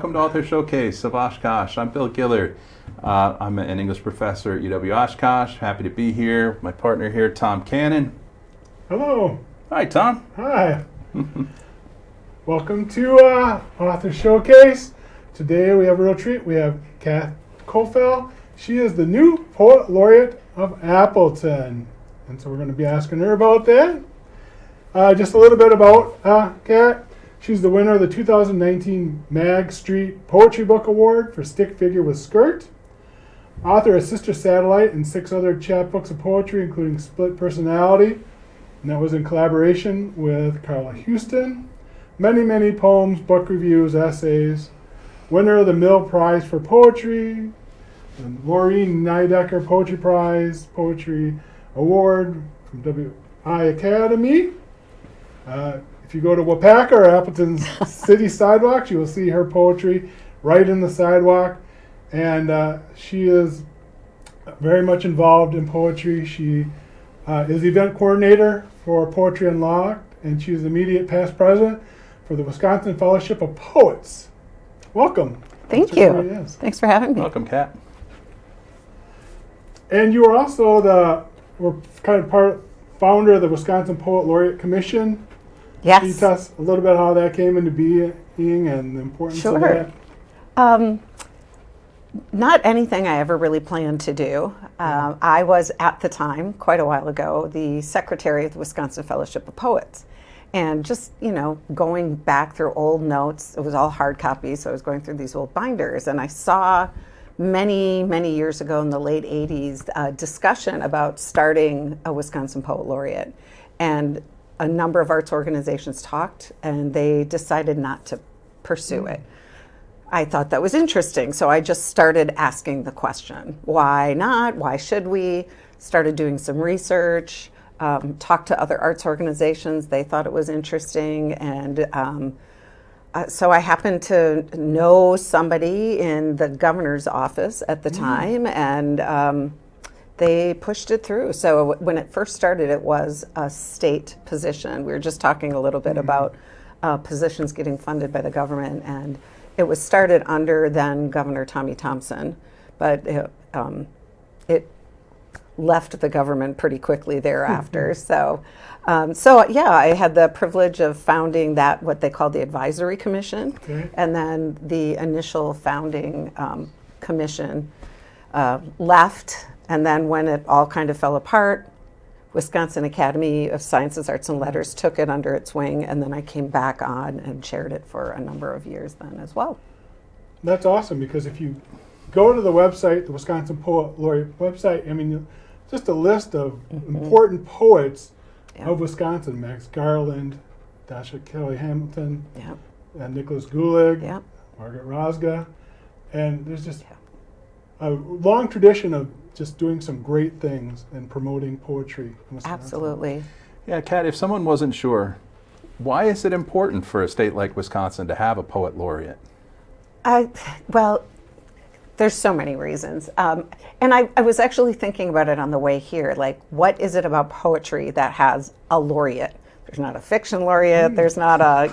welcome to Author Showcase of Oshkosh. I'm Bill Gillard. I'm an English professor at UW Oshkosh. Happy to be here. My partner here, Tom Cannon. Hello. Hi, Tom. Hi. Welcome to Author Showcase. Today we have a real treat. We have Cofell. She is the new Poet Laureate of Appleton. And so we're going to be asking her about that. Just a little bit about Kat. She's the winner of the 2019 Mag Street Poetry Book Award for Stick Figure with Skirt. Author of Sister Satellite and 6 other chapbooks of poetry, including Split Personality. And that was in collaboration with Carla Houston. Many, many poems, book reviews, essays. Winner of the Mill Prize for Poetry. The Maureen Nidecker Poetry Prize, Poetry Award from WI Academy. If you go to Wapaka or Appleton's city sidewalks, you will see her poetry right in the sidewalk. And she is very much involved in poetry. She is event coordinator for Poetry Unlocked, and she is immediate past president for the Wisconsin Fellowship of Poets. Welcome. Thank you. Thanks for having me. Welcome, Kat. And you are also founder of the Wisconsin Poet Laureate Commission. Yes. Can you tell us a little bit how that came into being and the importance of that? Not anything I ever really planned to do. I was, at the time, quite a while ago, the secretary of the Wisconsin Fellowship of Poets. And just, going back through old notes, it was all hard copies, so I was going through these old binders, and I saw many, many years ago in the late 80s a discussion about starting a Wisconsin Poet Laureate. And a number of arts organizations talked, and they decided not to pursue it. I thought that was interesting, so I just started asking the question, why not? Why should we? Started doing some research, talked to other arts organizations. They thought it was interesting, and so I happened to know somebody in the governor's office at the time, and they pushed it through. So when it first started, it was a state position. We were just talking a little bit about positions getting funded by the government, and it was started under then Governor Tommy Thompson, but it left the government pretty quickly thereafter. So I had the privilege of founding that, what they call the Advisory Commission, and then the initial founding commission left. And then when it all kind of fell apart, Wisconsin Academy of Sciences, Arts, and Letters took it under its wing, and then I came back on and chaired it for a number of years then as well. That's awesome, because if you go to the website, the Wisconsin Poet Laureate website, just a list of important poets of Wisconsin: Max Garland, Dasha Kelly Hamilton, and Nicholas Gulig, Margaret Rosga, and there's just a long tradition of just doing some great things and promoting poetry in Wisconsin. Absolutely. Yeah, Kat, if someone wasn't sure, why is it important for a state like Wisconsin to have a poet laureate? Well, there's so many reasons. And I was actually thinking about it on the way here. Like, what is it about poetry that has a laureate? There's not a fiction laureate. There's not a,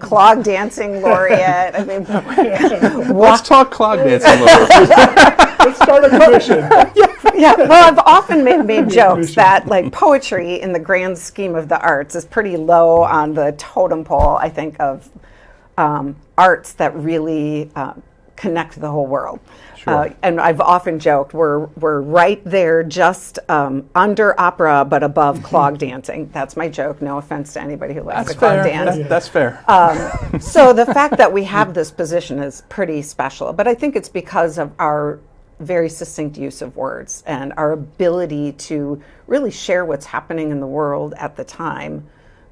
clog dancing laureate. Let's talk clog dancing laureate. Let's start a commission. Well, I've often made jokes that, like, poetry in the grand scheme of the arts is pretty low on the totem pole, I think, of arts that really connect the whole world. Sure. And I've often joked we're right there, just under opera but above clog dancing. That's my joke. No offense to anybody who likes to clog dance. That's fair. So the fact that we have this position is pretty special. But I think it's because of our very succinct use of words and our ability to really share what's happening in the world at the time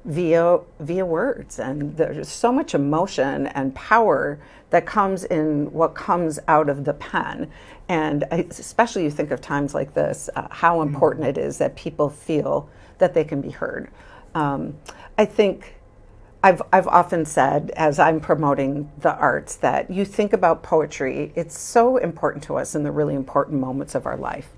via words. And there's so much emotion and power that comes in what comes out of the pen. And especially you think of times like this, how important it is that people feel that they can be heard. I think I've often said, as I'm promoting the arts, that you think about poetry, it's so important to us in the really important moments of our life.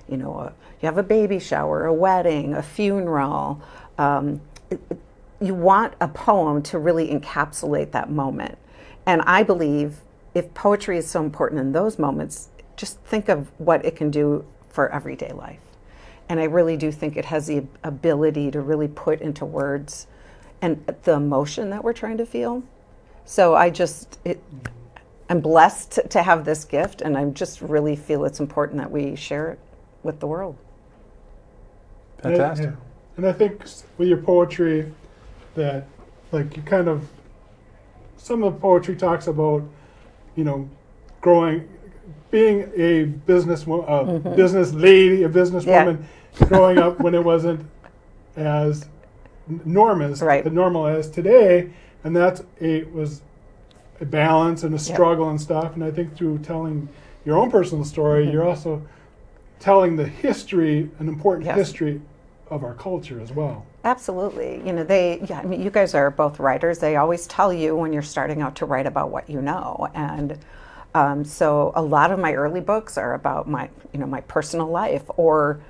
You have a baby shower, a wedding, a funeral. You want a poem to really encapsulate that moment. And I believe if poetry is so important in those moments, just think of what it can do for everyday life. And I really do think it has the ability to really put into words and the emotion that we're trying to feel. So I'm blessed to have this gift, and I just really feel it's important that we share it with the world. Fantastic. Yeah. And I think with your poetry, that like you kind of, some of the poetry talks about, being a business lady, a businesswoman, growing up when it wasn't as normal as today, and was a balance and a struggle and stuff. And I think through telling your own personal story, you're also telling the history, an important history of our culture as well. Absolutely. You guys are both writers. They always tell you when you're starting out to write about what you know. And so a lot of my early books are about my personal life or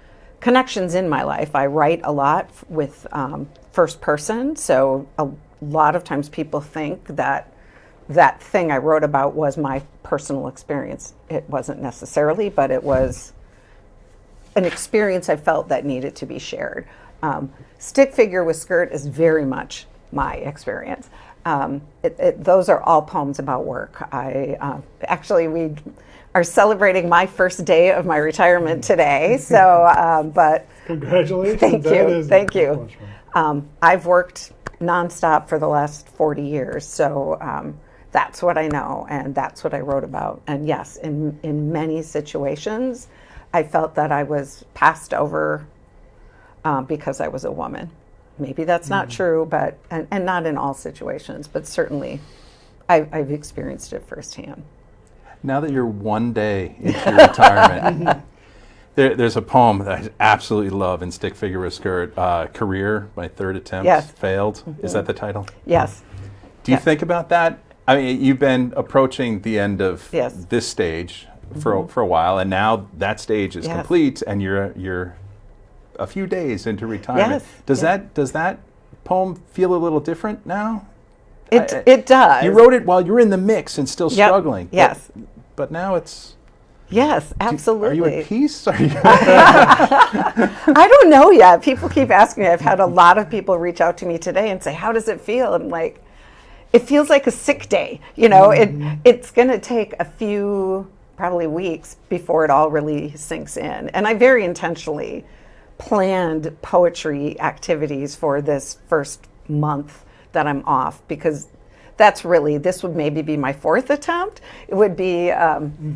connections in my life. I write a lot with first person. So a lot of times people think that thing I wrote about was my personal experience. It wasn't necessarily, but it was an experience I felt that needed to be shared. Stick Figure with Skirt is very much my experience. Those are all poems about work. We are celebrating my first day of my retirement today. So, but congratulations! Thank you. I've worked nonstop for the last 40 years. So that's what I know, and that's what I wrote about. And yes, in many situations, I felt that I was passed over because I was a woman. Maybe that's not true, but and not in all situations, but certainly I've experienced it firsthand. Now that you're one day into your retirement, there's a poem that I absolutely love in Stick Figure with Skirt, Career, my third attempt, failed. Is that the title? Yes. Do you think about that? I mean, you've been approaching the end of this stage for a while, and now that stage is complete, and you're a few days into retirement. Does that poem feel a little different now? It does. You wrote it while you're in the mix and still struggling. Yes. But now it's... Yes, absolutely. Are you at peace? I don't know yet. People keep asking me. I've had a lot of people reach out to me today and say, how does it feel? I'm like, it feels like a sick day. It's going to take a few, probably weeks before it all really sinks in. And I very intentionally planned poetry activities for this first month that I'm off, because this would maybe be my fourth attempt. It would be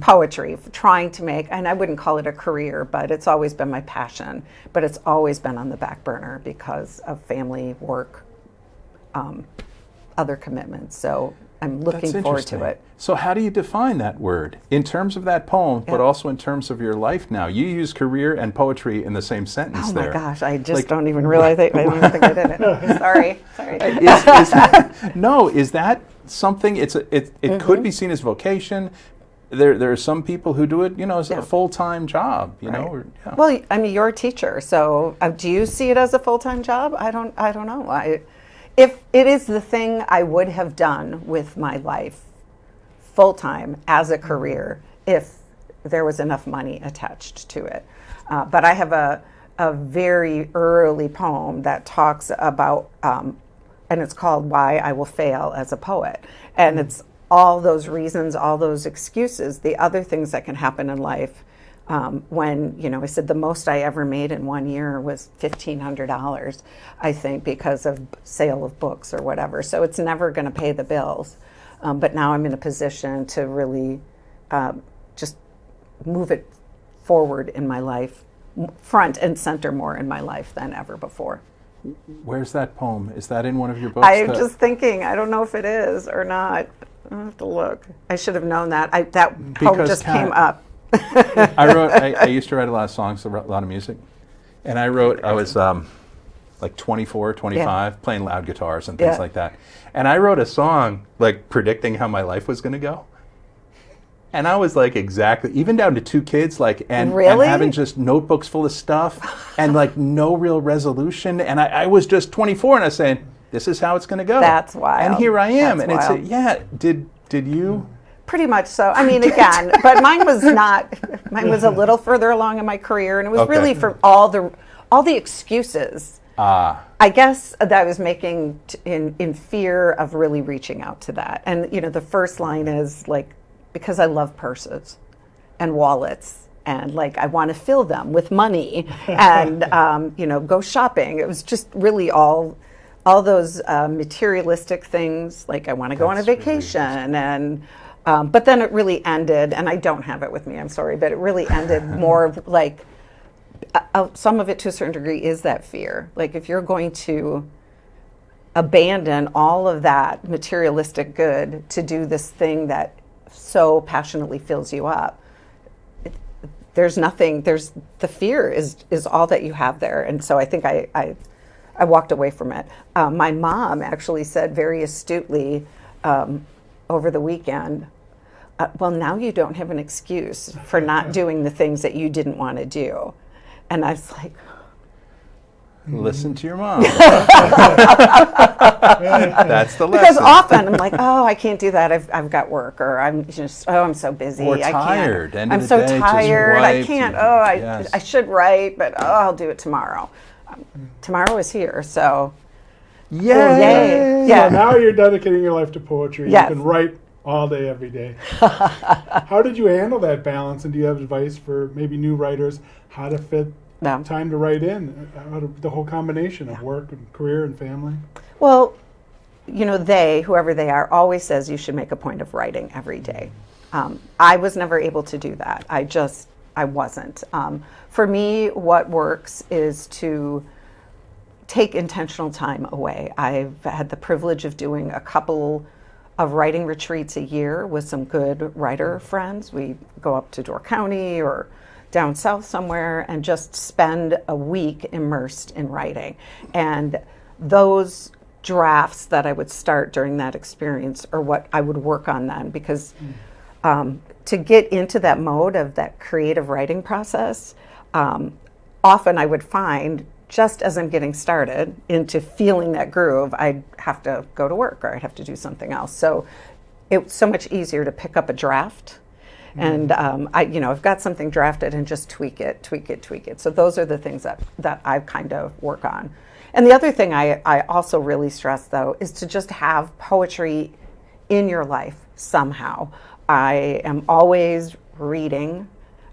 poetry, trying to make, and I wouldn't call it a career, but it's always been my passion, but it's always been on the back burner because of family, work, other commitments. So I'm looking forward to it. So how do you define that word in terms of that poem, but also in terms of your life now? You use career and poetry in the same sentence there. Oh my gosh, I just don't even realize I don't even think I did it. Sorry. Is that something, it could be seen as vocation. There are some people who do it, as a full-time job, know. Well, I mean, you're a teacher, so do you see it as a full-time job? I don't know. If it is the thing I would have done with my life full-time as a career, if there was enough money attached to it. But I have a very early poem that talks about, and it's called Why I Will Fail as a Poet. And it's all those reasons, all those excuses, the other things that can happen in life. When, I said the most I ever made in 1 year was $1,500, I think, because of sale of books or whatever. So it's never going to pay the bills. But now I'm in a position to really just move it forward in my life, front and center more in my life than ever before. Where's that poem? Is that in one of your books? I'm just thinking. I don't know if it is or not. I'll have to look. I should have known that. That poem just came up. I used to write a lot of songs, a lot of music. And I was like 24, 25, playing loud guitars and things like that. And I wrote a song like predicting how my life was going to go. And I was like, exactly, even down to 2 kids, and having just notebooks full of stuff and like no real resolution. And I was just 24 and I was saying, this is how it's going to go. That's wild. And here I am. That's and wild. it's, did you? Pretty much so. I mean, again, but mine was a little further along in my career, and it was really for all the excuses. I guess that I was making in fear of really reaching out to that. And, the first line is like, because I love purses and wallets, and like I want to fill them with money and, go shopping. It was just really all those materialistic things. Like I want to go on a vacation and, but then it really ended, and I don't have it with me, I'm sorry, but it really ended more of like, some of it to a certain degree is that fear. Like if you're going to abandon all of that materialistic good to do this thing that so passionately fills you up, the fear is all that you have there. And so I think I walked away from it. My mom actually said very astutely over the weekend, well, now you don't have an excuse for not doing the things that you didn't want to do. And I was like, listen to your mom. That's the lesson. Because often I'm like, oh, I can't do that. I've got work, or I'm so busy. Or tired. I'm so tired. I can't. I should write, but I'll do it tomorrow. Tomorrow is here, so yay! Yeah. So now you're dedicating your life to poetry. Yes. You can write all day, every day. How did you handle that balance? And do you have advice for maybe new writers how to fit time to write in, the whole combination of work and career and family? Well, whoever they are, always says you should make a point of writing every day. I was never able to do that. I wasn't. For me, what works is to take intentional time away. I've had the privilege of doing a couple of writing retreats a year with some good writer friends. We go up to Door County or down south somewhere and just spend a week immersed in writing. And those drafts that I would start during that experience are what I would work on then, because to get into that mode of that creative writing process, often I would find, just as I'm getting started into feeling that groove, I'd have to go to work or I'd have to do something else. So it's so much easier to pick up a draft. And I've got something drafted and just tweak it. So those are the things that I kind of work on. And the other thing I also really stress, though, is to just have poetry in your life somehow. I am always reading.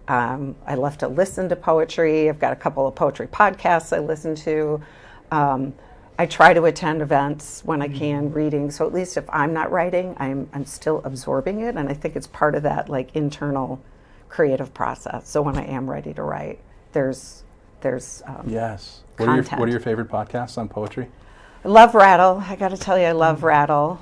I love to listen to poetry. I've got a couple of poetry podcasts I listen to. I try to attend events when I can, reading. So at least if I'm not writing, I'm still absorbing it, and I think it's part of that like internal creative process. So when I am ready to write, there's yes. Content. What are your favorite podcasts on poetry? I love Rattle. I got to tell you, I love Rattle.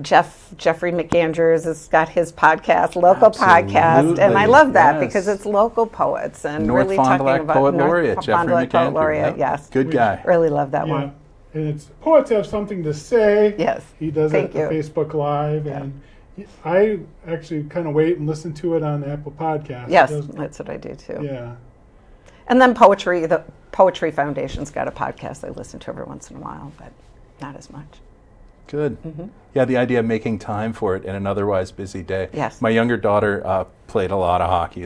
Jeffrey McAndrews has got his podcast, local podcast, and I love that because it's local poets and North really Fond du talking Lac about Poet Laureate, Jeffrey Fond du Lac Poet McAndrews. Laureate, yes. Good guy. Really love that one. And it's poets have something to say. Yes. He does Thank it on you. Facebook Live, and I actually kind of wait and listen to it on Apple Podcasts. Yes, that's what I do too. Yeah. And then poetry, the Poetry Foundation's got a podcast I listen to every once in a while, but not as much. Good. Mm-hmm. Yeah, the idea of making time for it in an otherwise busy day. Yes. My younger daughter played a lot of hockey,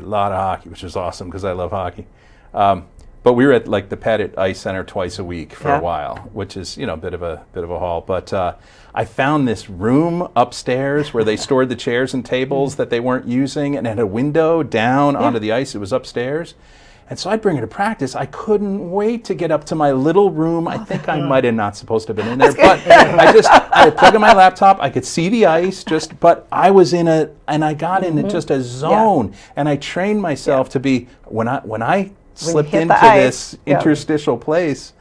which was awesome because I love hockey. But we were at like the Pettit Ice Center twice a week for a while, which is a bit of a haul. But I found this room upstairs where they stored the chairs and tables that they weren't using, and had a window down onto the ice. It was upstairs. And so I'd bring her to practice. I couldn't wait to get up to my little room. I think I might have not supposed to have been in there, but I had plugged in my laptop. I could see the ice, but I was in I got in just a zone. Yes. And I trained myself to be, when I slipped into this interstitial place,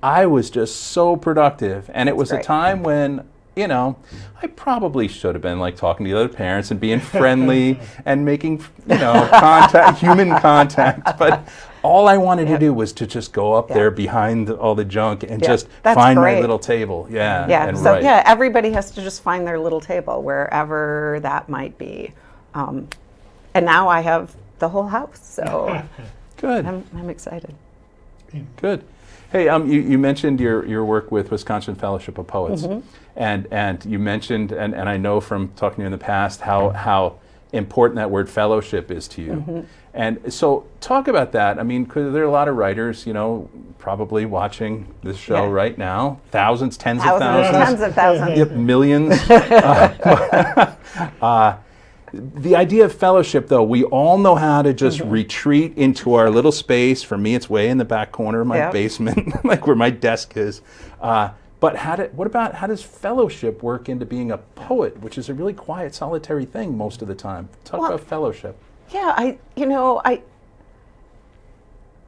I was just so productive. And it was a time when, I probably should have been like talking to the other parents and being friendly and making, contact, human contact. But all I wanted to do was to just go up there behind all the junk and just find my little table. And so write. Everybody has to just find their little table wherever that might be. And now I have the whole house, so Good. I'm excited. Good. Hey, you mentioned your work with Wisconsin Fellowship of Poets, and you mentioned, and I know from talking to you in the past how important that word fellowship is to you. And so talk about that. I mean, 'cause there are a lot of writers, probably watching this show right now, tens of thousands. Tens of thousands. Yep, millions. The idea of fellowship, though, we all know how to just retreat into our little space. For me, it's way in the back corner of my basement, like where my desk is. But how does fellowship work into being a poet, which is a really quiet, solitary thing most of the time? Talk about fellowship. Yeah,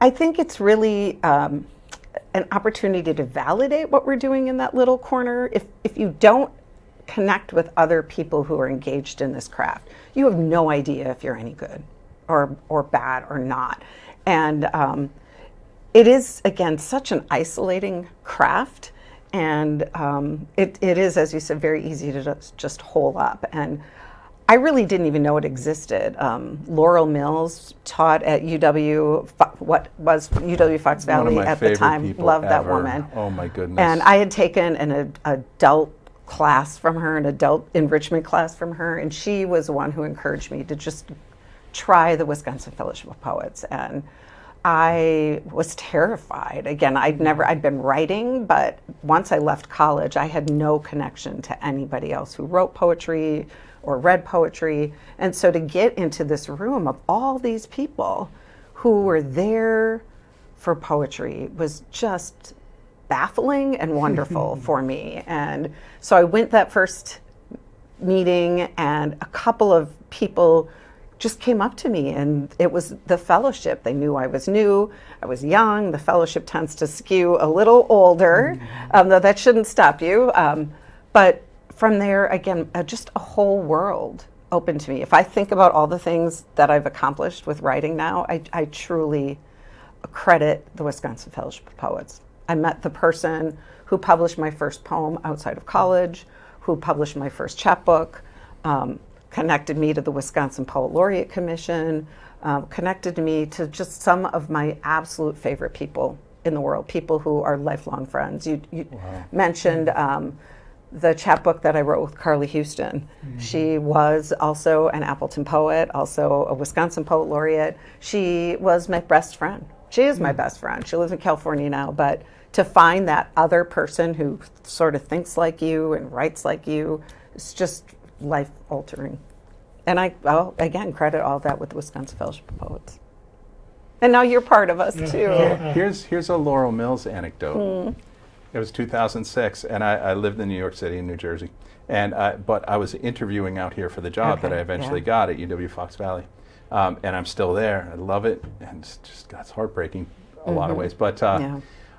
I think it's really an opportunity to validate what we're doing in that little corner. If you don't connect with other people who are engaged in this craft, you have no idea if you're any good or bad or not. And it is, again, such an isolating craft. And it is, as you said, very easy to just hole up. And I really didn't even know it existed. Laurel Mills taught at UW, what was UW Fox Valley at the time. Loved that woman. Oh my goodness. And I had taken an adult class from her, an adult enrichment class from her, and she was the one who encouraged me to just try the Wisconsin Fellowship of Poets. And I was terrified. Again, I'd been writing, but once I left college, I had no connection to anybody else who wrote poetry or read poetry. And so to get into this room of all these people who were there for poetry was just baffling and wonderful for me. And so I went that first meeting, and a couple of people just came up to me, and it was the fellowship. They knew I was new, I was young. The fellowship tends to skew a little older, though that shouldn't stop you. But from there, again, just a whole world opened to me. If I think about all the things that I've accomplished with writing now, I truly credit the Wisconsin Fellowship of Poets. I met the person who published my first poem outside of college, who published my first chapbook, connected me to the Wisconsin Poet Laureate Commission, connected me to just some of my absolute favorite people in the world, people who are lifelong friends. You mentioned the chapbook that I wrote with Carly Houston. She was also an Appleton poet, also a Wisconsin Poet Laureate. She was my best friend. She is my best friend. She lives in California now, but to find that other person who sort of thinks like you and writes like you, it's just life-altering. And I'll again, credit all that with the Wisconsin Fellowship of Poets. And now you're part of us, too. Here's a Laurel Mills anecdote. It was 2006, and I lived in New York City and New Jersey. But I was interviewing out here for the job that I eventually got at UW Fox Valley. And I'm still there. I love it. And it's heartbreaking a lot of ways. But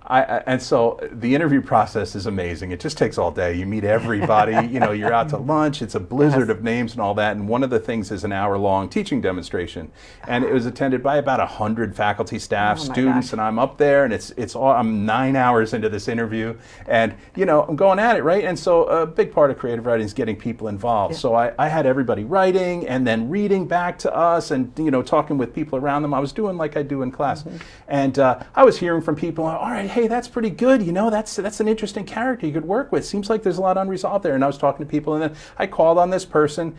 and so the interview process is amazing. It just takes all day. You meet everybody. You're out to lunch. It's a blizzard of names and all that. And one of the things is an hour-long teaching demonstration, and it was attended by about 100 faculty, staff, students. And I'm up there, and it's all. I'm 9 hours into this interview, and I'm going at it, right. And so a big part of creative writing is getting people involved. So I had everybody writing and then reading back to us, and talking with people around them. I was doing like I do in class, and I was hearing from people. All right. Hey, that's pretty good. That's an interesting character you could work with. Seems like there's a lot unresolved there. And I was talking to people, and then I called on this person,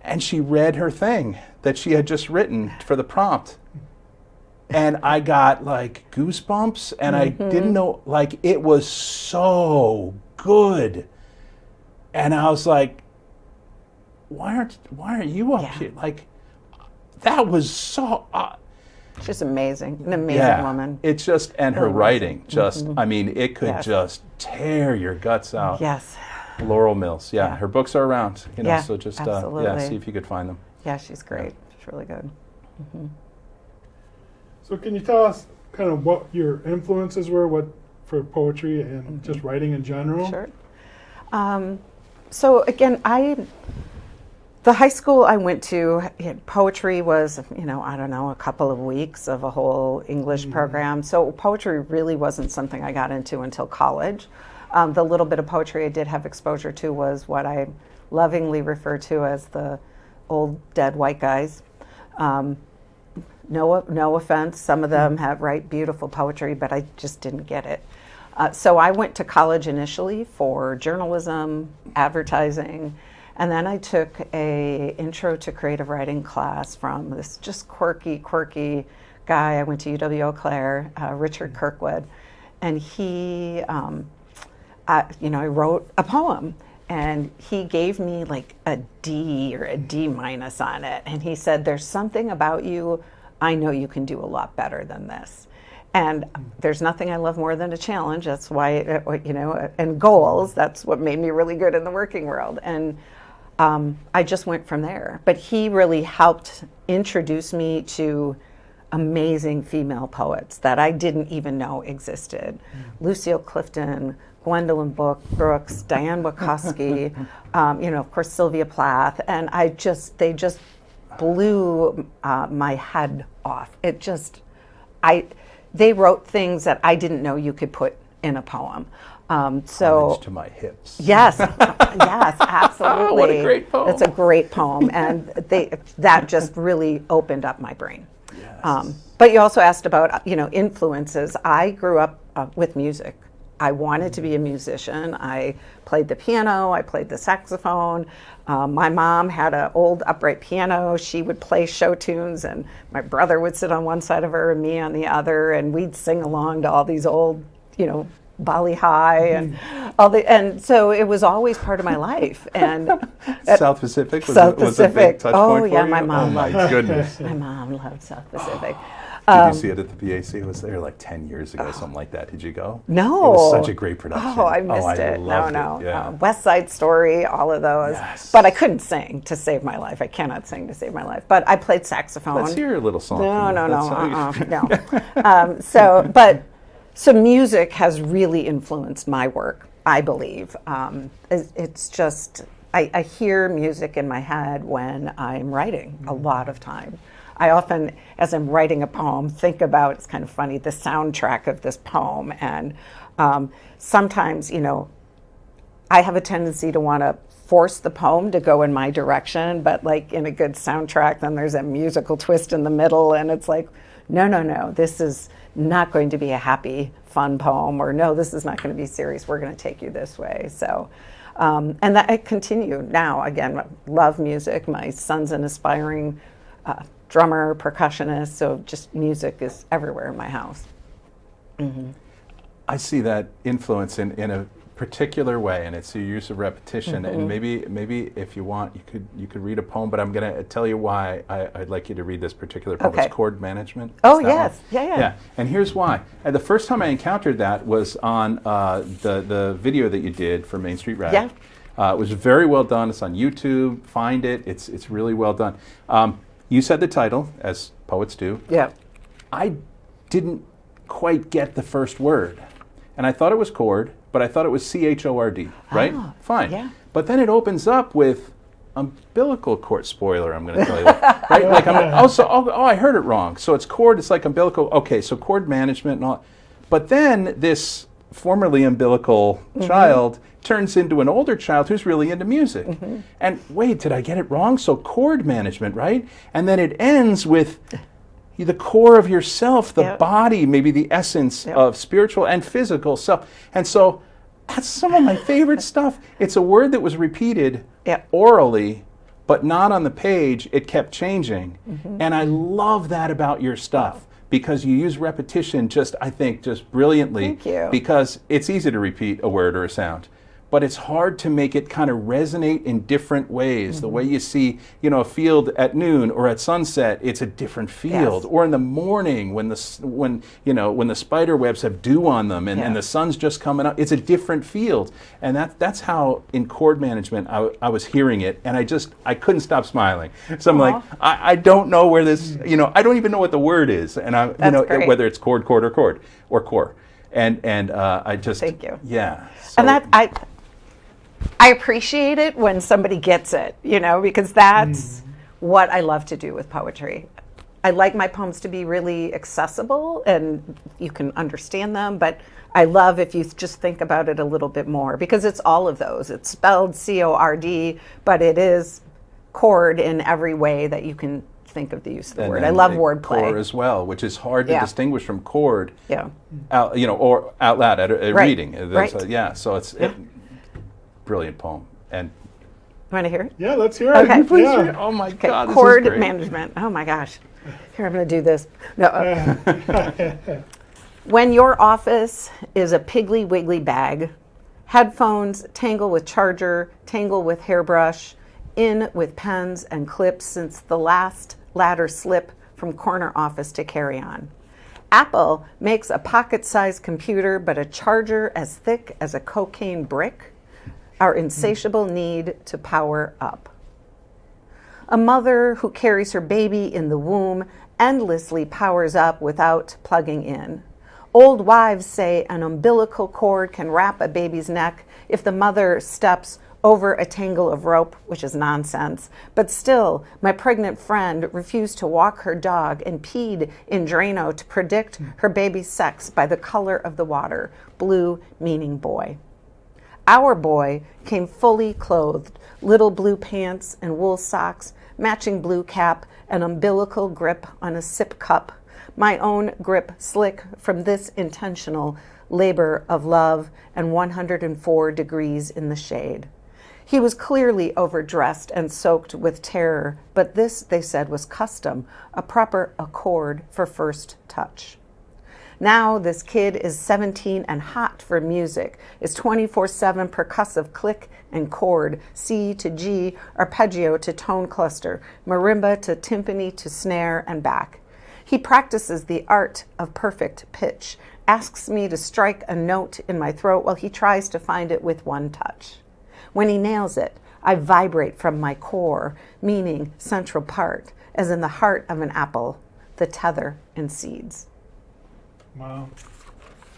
and she read her thing that she had just written for the prompt. And I got like goosebumps, and I didn't know, like, it was so good. And I was like, why aren't you up here? Like, that was so... She's amazing, an amazing woman. It's just, and her writing, I mean, it could just tear your guts out. Yes. Laurel Mills, her books are around, so just, absolutely. see if you could find them. Yeah, she's great. She's really good. So can you tell us kind of what your influences were, for poetry and just writing in general? Sure. So again, the high school I went to, poetry was, a couple of weeks of a whole English program. So poetry really wasn't something I got into until college. The little bit of poetry I did have exposure to was what I lovingly refer to as the old dead white guys. no offense. Some of them write beautiful poetry, but I just didn't get it. So I went to college initially for journalism, advertising, and then I took a intro to creative writing class from this just quirky guy. I went to UW-Eau Claire, Richard Kirkwood, and he, I wrote a poem. And he gave me like a D or a D- on it. And he said, there's something about you, I know you can do a lot better than this. And there's nothing I love more than a challenge. That's why, and goals, that's what made me really good in the working world. And I just went from there. But he really helped introduce me to amazing female poets that I didn't even know existed. Lucille Clifton, Gwendolyn Brooks, Diane Wachowski, of course Sylvia Plath, and they just blew my head off. They wrote things that I didn't know you could put in a poem. Homage to my hips. Yes, yes, absolutely. What a great poem! It's a great poem, and that just really opened up my brain. Yes. But you also asked about influences. I grew up with music. I wanted to be a musician. I played the piano, I played the saxophone. My mom had an old upright piano. She would play show tunes, and my brother would sit on one side of her and me on the other, and we'd sing along to all these old, Bali High and so it was always part of my life. And South Pacific was Pacific. A big touch point for you? My mom. Oh my goodness. My mom loved South Pacific. Did you see it at the PAC? It was there like 10 years ago, something like that. Did you go? No. It was such a great production. Oh, I missed I it. loved No. it. Yeah. West Side Story, all of those. Yes. But I couldn't sing to save my life. I cannot sing to save my life. But I played saxophone. Let's hear a little song. No. So music has really influenced my work, I believe. It's just, I hear music in my head when I'm writing a lot of time. I often, as I'm writing a poem, think about, it's kind of funny, the soundtrack of this poem. And sometimes, I have a tendency to want to force the poem to go in my direction, but like in a good soundtrack, then there's a musical twist in the middle, and it's like, no, this is not going to be a happy, fun poem, or no, this is not going to be serious, we're going to take you this way. So, and that I continue now. Again, love music. My son's an aspiring drummer, percussionist, so just music is everywhere in my house. Mm-hmm. I see that influence in a particular way, and it's your use of repetition. Mm-hmm. And maybe if you want, you could read a poem, but I'm going to tell you why I'd like you to read this particular poem. Okay. It's Chord Management. Oh, yes. Yeah. And here's why. And the first time I encountered that was on the video that you did for Main Street Rag. Yeah. It was very well done. It's on YouTube. Find it. It's really well done. You said the title, as poets do. Yeah. I didn't quite get the first word. And I thought it was chord, but I thought it was C-H-O-R-D, right? Oh, fine. yeah. But then it opens up with umbilical cord. Spoiler, I'm going to tell you that. Right? Like, I heard it wrong. So it's chord, it's like umbilical. Okay, so chord management and all. But then this formerly umbilical child turns into an older child who's really into music. Mm-hmm. And wait, did I get it wrong? So chord management, right? And then it ends with the core of yourself, the body, maybe the essence of spiritual and physical self. And so that's some of my favorite stuff. It's a word that was repeated orally, but not on the page. It kept changing. Mm-hmm. And I love that about your stuff. Because you use repetition just brilliantly. Thank you. Because it's easy to repeat a word or a sound. But it's hard to make it kind of resonate in different ways. Mm-hmm. The way you see, a field at noon or at sunset, it's a different field. Yes. Or in the morning when the spider webs have dew on them and the sun's just coming up, it's a different field. And that's how in chord management I was hearing it, and I couldn't stop smiling. So I'm like, I don't know where this, I don't even know what the word is, and whether it's chord or core. And I just thank you. Yeah. So, and that I appreciate it when somebody gets it, because that's what I love to do with poetry. I like my poems to be really accessible and you can understand them, but I love if you just think about it a little bit more, because it's all of those. It's spelled C-O-R-D, but it is chord in every way that you can think of the use of the And word. then I love the wordplay. Core as well, which is hard to Yeah. distinguish from chord. Yeah. Or out loud at a Right. reading. Right. So it's brilliant poem. And Want to hear it? Yeah, let's hear it. Okay. please Yeah. read- oh my Okay, God, this chord is great. management. Oh my gosh. Here, I'm going to do this. No. When your office is a piggly wiggly bag, headphones tangle with charger, tangle with hairbrush, in with pens and clips since the last ladder slip from corner office to carry on. Apple makes a pocket-sized computer, but a charger as thick as a cocaine brick, our insatiable need to power up. A mother who carries her baby in the womb endlessly powers up without plugging in. Old wives say an umbilical cord can wrap a baby's neck if the mother steps over a tangle of rope, which is nonsense. But still, my pregnant friend refused to walk her dog and peed in Drano to predict her baby's sex by the color of the water, blue meaning boy. Our boy came fully clothed, little blue pants and wool socks, matching blue cap, an umbilical grip on a sip cup, my own grip slick from this intentional labor of love and 104 degrees in the shade. He was clearly overdressed and soaked with terror, but this, they said, was custom, a proper accord for first touch. Now this kid is 17 and hot for music, is 24/7 percussive click and chord, C to G, arpeggio to tone cluster, marimba to timpani to snare and back. He practices the art of perfect pitch, asks me to strike a note in my throat while he tries to find it with one touch. When he nails it, I vibrate from my core, meaning central part, as in the heart of an apple, the tether and seeds. Wow.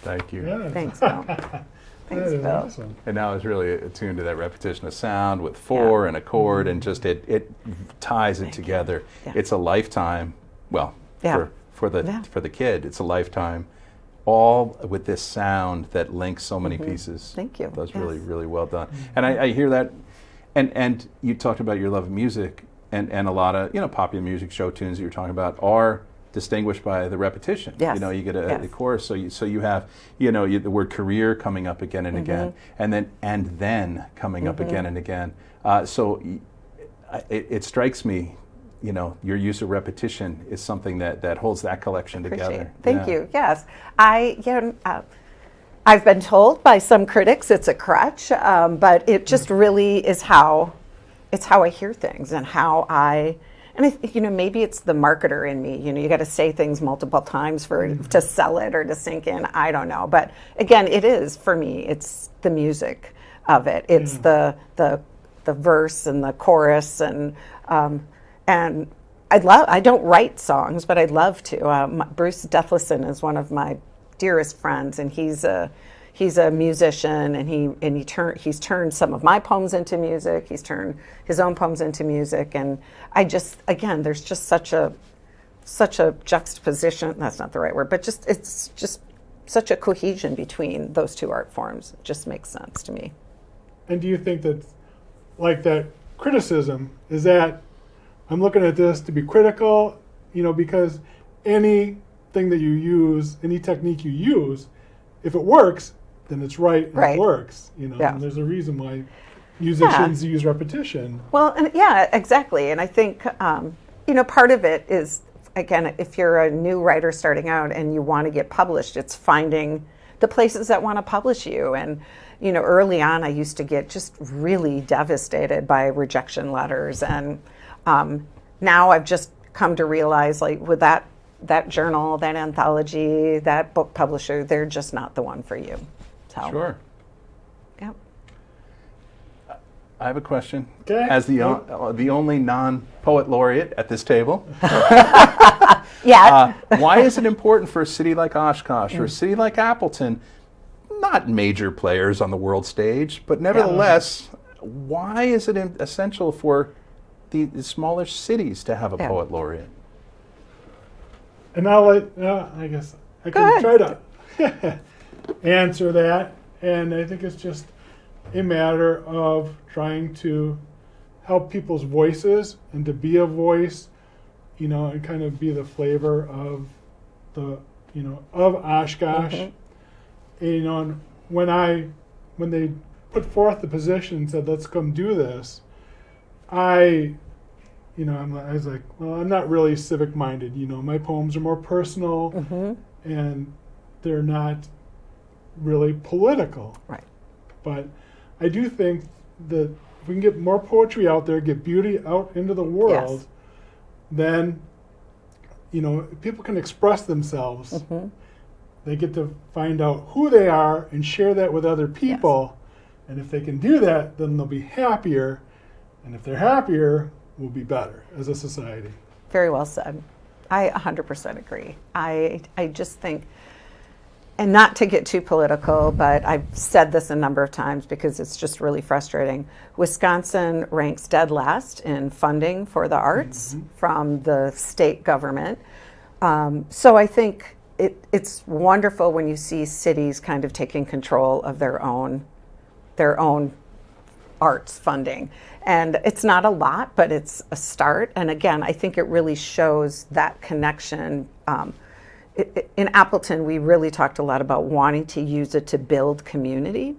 Thank you. Yeah. Thanks, Bill. That Thanks, is Bill. awesome. And now it's really attuned to that repetition of sound with four and a chord, and just it ties it together. Yeah. It's a lifetime. Well, Yeah. for the Yeah. for the kid, it's a lifetime. All with this sound that links so many pieces. Thank you. That's Yes. really well done. And I hear that, and you talked about your love of music, and a lot of popular music show tunes that you're talking about are distinguished by the repetition. Yes. You get a Yes. chorus, so you have the word career coming up again and again, and then coming up again and again. It strikes me, your use of repetition is something that holds that collection Appreciate together. it. Thank you. Yes, I've been told by some critics it's a crutch, but it just really is how I hear things and how I. And I think, maybe it's the marketer in me. You got to say things multiple times to sell it or to sink in. I don't know, but again, it is for me. It's the music of it. It's the verse and the chorus and I don't write songs, but I'd love to. Bruce Deathlison is one of my dearest friends, and he's a musician, and he's turned some of my poems into music. He's turned his own poems into music, and there's just such a juxtaposition. That's not the right word, but it's just such a cohesion between those two art forms. It just makes sense to me. And do you think that, like that criticism, is that I'm looking at this to be critical, because anything that you use, any technique you use, if it works, then it's right and Right. it works, Yeah. And there's a reason why musicians use repetition. Well, and exactly. And I think, part of it is, again, if you're a new writer starting out and you want to get published, it's finding the places that want to publish you. And, early on, I used to get just really devastated by rejection letters. And now I've just come to realize, like, with that journal, that anthology, that book publisher, they're just not the one for you. So, Sure. Yep. I have a question. Okay. As the only non-poet laureate at this table, Yeah. why is it important for a city like Oshkosh or a city like Appleton, not major players on the world stage, but nevertheless, why is it essential for the smaller cities to have a poet laureate? And I guess I can try to answer that. And I think it's just a matter of trying to help people's voices and to be a voice and kind of be the flavor of of Oshkosh. And, and when they put forth the position and said, let's come do this, I was like, well, I'm not really civic minded. My poems are more personal and they're not really political. Right. But I do think that if we can get more poetry out there, get beauty out into the world, then, people can express themselves. They get to find out who they are and share that with other people. And if they can do that, then they'll be happier. And if they're happier, we'll be better as a society. Very well said. I 100% agree. I just think, and not to get too political, but I've said this a number of times because it's just really frustrating. Wisconsin ranks dead last in funding for the arts from the state government. So I think it's wonderful when you see cities kind of taking control of their own arts funding. And it's not a lot, but it's a start. And again, I think it really shows that connection. In Appleton, we really talked a lot about wanting to use it to build community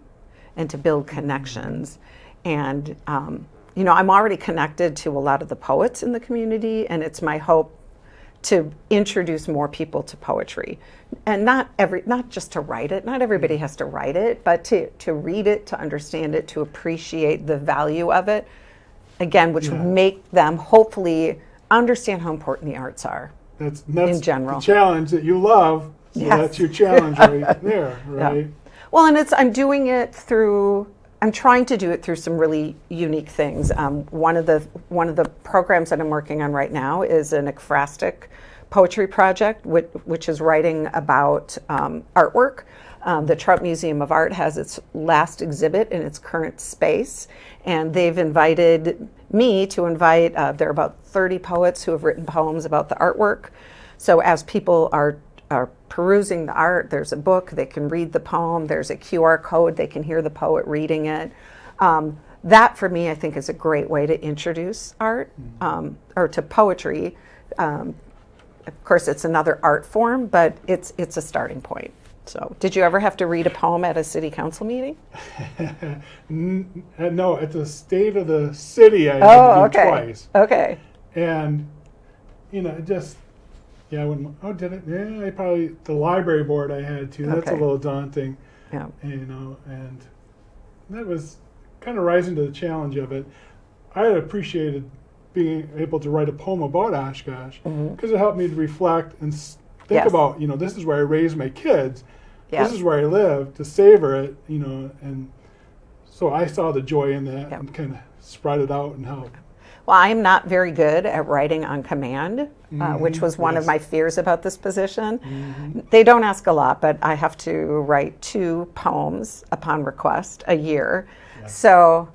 and to build connections. And, I'm already connected to a lot of the poets in the community, and it's my hope to introduce more people to poetry. And not just to write it. Not everybody has to write it, but to read it, to understand it, to appreciate the value of it. Again, which would make them hopefully understand how important the arts are. That's in general. The challenge that you love. So that's your challenge right there, right? Yeah. Well, and I'm trying to do it through some really unique things. One of the programs that I'm working on right now is an ekphrastic poetry project, which is writing about artwork. The Trout Museum of Art has its last exhibit in its current space, and they've invited me to invite, there are about 30 poets who have written poems about the artwork. So as people are perusing the art, there's a book, they can read the poem, there's a QR code, they can hear the poet reading it. That for me, I think, is a great way to introduce art, or to poetry. Of course, it's another art form, but it's a starting point. So, did you ever have to read a poem at a city council meeting? No, at the State of the City, I had to do twice. Okay. And, just, I wouldn't, did it? Yeah, I probably, the library board I had to. That's a little daunting. Yeah. And that was kind of rising to the challenge of it. I had appreciated being able to write a poem about Oshkosh because it helped me to reflect and think about, this is where I raised my kids. This is where I live, to savor it, and so I saw the joy in that and kind of spread it out and help. Well, I'm not very good at writing on command, which was one of my fears about this position. They don't ask a lot, but I have to write 2 poems upon request a year. So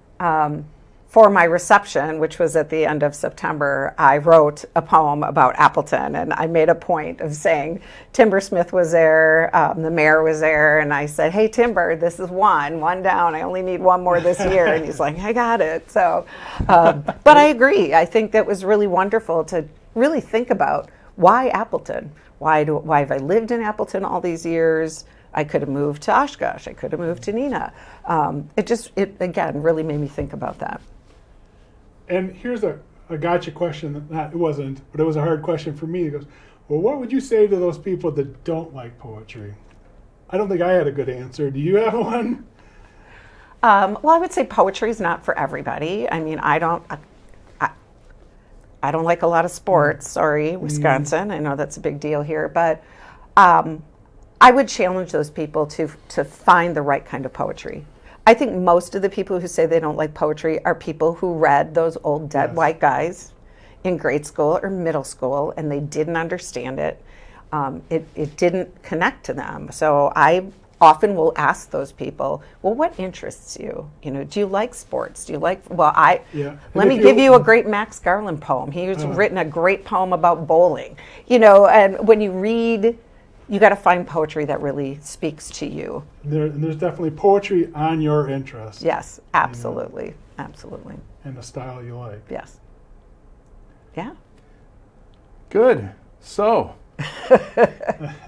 for my reception, which was at the end of September, I wrote a poem about Appleton, and I made a point of saying Timber Smith was there, the mayor was there, and I said, hey, Timber, this is one down. I only need 1 more this year. And he's like, I got it. So, but I agree. I think that was really wonderful to really think about why Appleton? Why have I lived in Appleton all these years? I could have moved to Oshkosh. I could have moved to Neenah. It again really made me think about that. And here's a gotcha question. It wasn't, but it was a hard question for me. He goes, well, what would you say to those people that don't like poetry? I don't think I had a good answer. Do you have one? Well, I would say poetry is not for everybody. I mean, I don't like a lot of sports. Sorry, Wisconsin. I know that's a big deal here, but I would challenge those people to find the right kind of poetry. I think most of the people who say they don't like poetry are people who read those old dead white guys in grade school or middle school, and they didn't understand it. It didn't connect to them. So I often will ask those people, well, what interests you? Do you like sports? Do you like, let me give you a great Max Garland poem. He's written a great poem about bowling. And when you read, you got to find poetry that really speaks to you. There's definitely poetry on your interest. Yes, absolutely. Absolutely. And the style you like. Yes. Yeah. Good. So,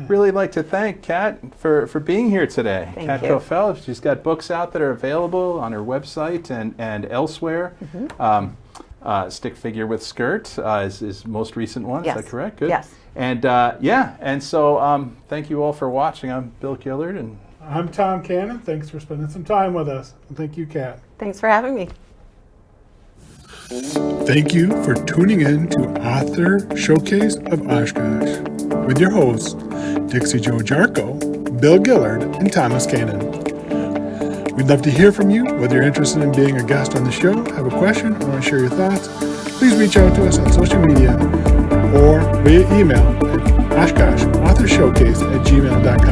really like to thank Kat for being here today. Thank Kat you. Cofell, she's got books out that are available on her website and elsewhere. Stick Figure with Skirt is most recent one. Yes. Is that correct? Good. Yes. And and so thank you all for watching. I'm Bill Gillard, and I'm Tom Cannon. Thanks for spending some time with us. And thank you, Kat. Thanks for having me. Thank you for tuning in to Author Showcase of Oshkosh with your hosts, Dixie Jarchow, Bill Gillard, and Thomas Cannon. We'd love to hear from you, whether you're interested in being a guest on the show, have a question, or want to share your thoughts. Please reach out to us on social media or via email at oshkoshauthorshowcase@gmail.com.